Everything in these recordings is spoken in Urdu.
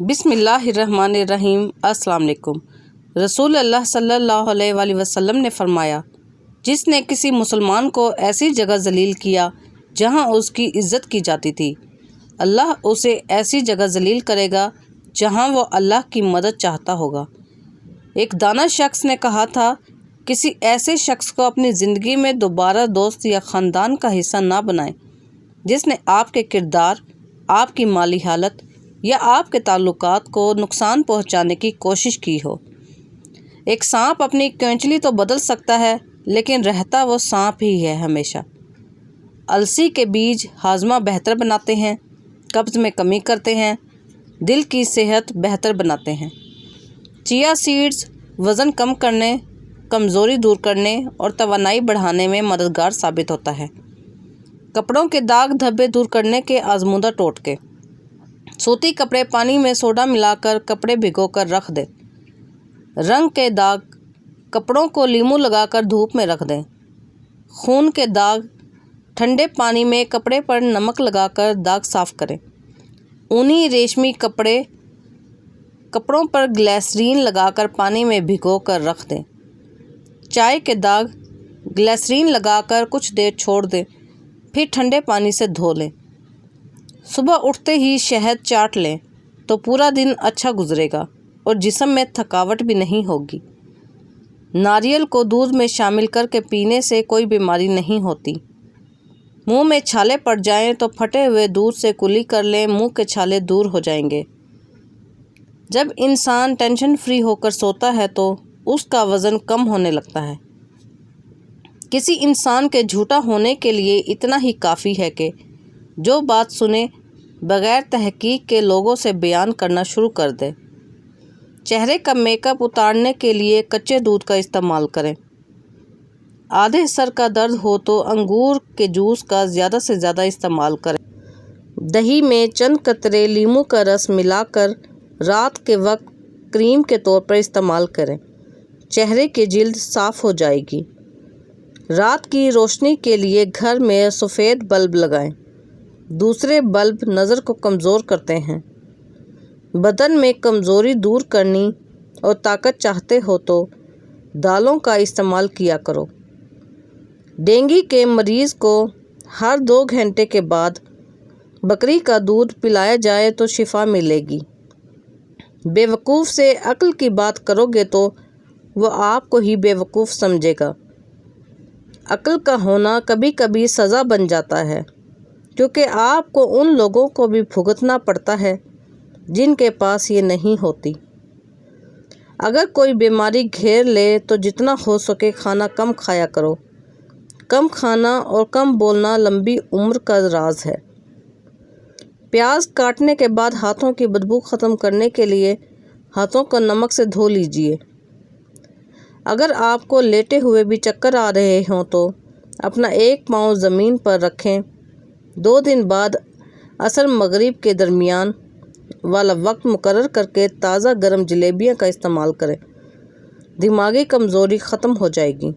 بسم اللہ الرحمن الرحیم۔ السلام علیکم۔ رسول اللہ صلی اللہ علیہ وآلہ وسلم نے فرمایا، جس نے کسی مسلمان کو ایسی جگہ ذلیل کیا جہاں اس کی عزت کی جاتی تھی، اللہ اسے ایسی جگہ ذلیل کرے گا جہاں وہ اللہ کی مدد چاہتا ہوگا۔ ایک دانا شخص نے کہا تھا، کسی ایسے شخص کو اپنی زندگی میں دوبارہ دوست یا خاندان کا حصہ نہ بنائیں جس نے آپ کے کردار، آپ کی مالی حالت یا آپ کے تعلقات کو نقصان پہنچانے کی کوشش کی ہو۔ ایک سانپ اپنی کینچلی تو بدل سکتا ہے، لیکن رہتا وہ سانپ ہی ہے ہمیشہ۔ السی کے بیج ہاضمہ بہتر بناتے ہیں، قبض میں کمی کرتے ہیں، دل کی صحت بہتر بناتے ہیں۔ چیا سیڈز وزن کم کرنے، کمزوری دور کرنے اور توانائی بڑھانے میں مددگار ثابت ہوتا ہے۔ کپڑوں کے داغ دھبے دور کرنے کے آزمودہ ٹوٹکے۔ سوتی کپڑے پانی میں سوڈا ملا کر کپڑے بھگو کر رکھ دیں۔ رنگ کے داغ، کپڑوں کو لیمو لگا کر دھوپ میں رکھ دیں۔ خون کے داغ، ٹھنڈے پانی میں کپڑے پر نمک لگا کر داغ صاف کریں۔ اونی ریشمی کپڑوں پر گلیسرین لگا کر پانی میں بھگو کر رکھ دیں۔ چائے کے داغ، گلیسرین لگا کر کچھ دیر چھوڑ دیں، پھر ٹھنڈے پانی سے دھو لیں۔ صبح اٹھتے ہی شہد چاٹ لیں تو پورا دن اچھا گزرے گا اور جسم میں تھکاوٹ بھی نہیں ہوگی۔ ناریل کو دودھ میں شامل کر کے پینے سے کوئی بیماری نہیں ہوتی۔ منہ میں چھالے پڑ جائیں تو پھٹے ہوئے دودھ سے کلی کر لیں، منہ کے چھالے دور ہو جائیں گے۔ جب انسان ٹینشن فری ہو کر سوتا ہے تو اس کا وزن کم ہونے لگتا ہے۔ کسی انسان کے جھوٹا ہونے کے لیے اتنا ہی کافی ہے کہ جو بات سنے بغیر تحقیق کے لوگوں سے بیان کرنا شروع کر دے۔ چہرے کا میک اپ اتارنے کے لیے کچے دودھ کا استعمال کریں۔ آدھے سر کا درد ہو تو انگور کے جوس کا زیادہ سے زیادہ استعمال کریں۔ دہی میں چند قطرے لیموں کا رس ملا کر رات کے وقت کریم کے طور پر استعمال کریں۔ چہرے کی جلد صاف ہو جائے گی۔ رات کی روشنی کے لیے گھر میں سفید بلب لگائیں۔ دوسرے بلب نظر کو کمزور کرتے ہیں۔ بدن میں کمزوری دور کرنی اور طاقت چاہتے ہو تو دالوں کا استعمال کیا کرو۔ ڈینگی کے مریض کو ہر 2 گھنٹے کے بعد بکری کا دودھ پلایا جائے تو شفا ملے گی۔ بے وقوف سے عقل کی بات کرو گے تو وہ آپ کو ہی بے وقوف سمجھے گا۔ عقل کا ہونا کبھی کبھی سزا بن جاتا ہے، کیونکہ آپ کو ان لوگوں کو بھی بھگتنا پڑتا ہے جن کے پاس یہ نہیں ہوتی۔ اگر کوئی بیماری گھیر لے تو جتنا ہو سکے کھانا کم کھایا کرو۔ کم کھانا اور کم بولنا لمبی عمر کا راز ہے۔ پیاز کاٹنے کے بعد ہاتھوں کی بدبو ختم کرنے کے لیے ہاتھوں کو نمک سے دھو لیجیے۔ اگر آپ کو لیٹے ہوئے بھی چکر آ رہے ہوں تو اپنا ایک پاؤں زمین پر رکھیں۔ 2 دن بعد عصر مغرب کے درمیان والا وقت مقرر کر کے تازہ گرم جلیبیاں کا استعمال کریں۔ دماغی کمزوری ختم ہو جائے گی۔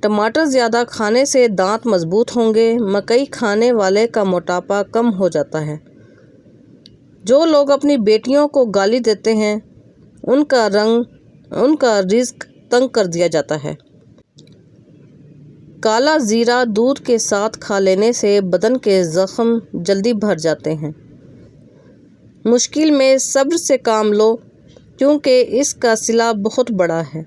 ٹماٹر زیادہ کھانے سے دانت مضبوط ہوں گے۔ مکئی کھانے والے کا موٹاپا کم ہو جاتا ہے۔ جو لوگ اپنی بیٹیوں کو گالی دیتے ہیں ان کا رزق تنگ کر دیا جاتا ہے۔ کالا زیرہ دودھ کے ساتھ کھا لینے سے بدن کے زخم جلدی بھر جاتے ہیں۔ مشکل میں صبر سے کام لو کیونکہ اس کا صلہ بہت بڑا ہے۔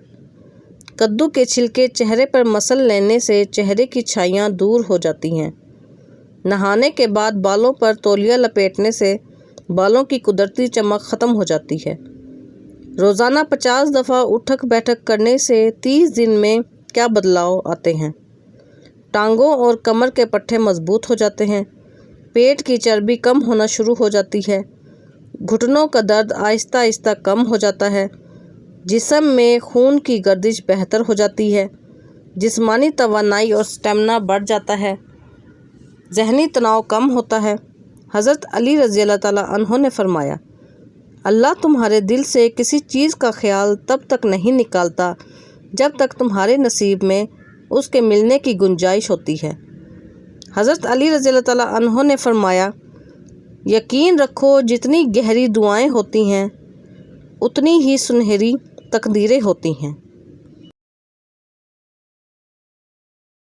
کدو کے چھلکے چہرے پر مسل لینے سے چہرے کی چھائیاں دور ہو جاتی ہیں۔ نہانے کے بعد بالوں پر تولیہ لپیٹنے سے بالوں کی قدرتی چمک ختم ہو جاتی ہے۔ روزانہ 50 دفعہ اٹھک بیٹھک کرنے سے 30 دن میں کیا بدلاؤ آتے ہیں۔ ٹانگوں اور کمر کے پٹھے مضبوط ہو جاتے ہیں۔ پیٹ کی چربی کم ہونا شروع ہو جاتی ہے۔ گھٹنوں کا درد آہستہ آہستہ کم ہو جاتا ہے۔ جسم میں خون کی گردش بہتر ہو جاتی ہے۔ جسمانی توانائی اور سٹیمنا بڑھ جاتا ہے۔ ذہنی تناؤ کم ہوتا ہے۔ حضرت علی رضی اللہ تعالیٰ عنہ نے فرمایا، اللہ تمہارے دل سے کسی چیز کا خیال تب تک نہیں نکالتا جب تک تمہارے نصیب میں اس کے ملنے کی گنجائش ہوتی ہے۔ حضرت علی رضی اللہ تعالیٰ عنہ نے فرمایا، یقین رکھو جتنی گہری دعائیں ہوتی ہیں اتنی ہی سنہری تقدیریں ہوتی ہیں۔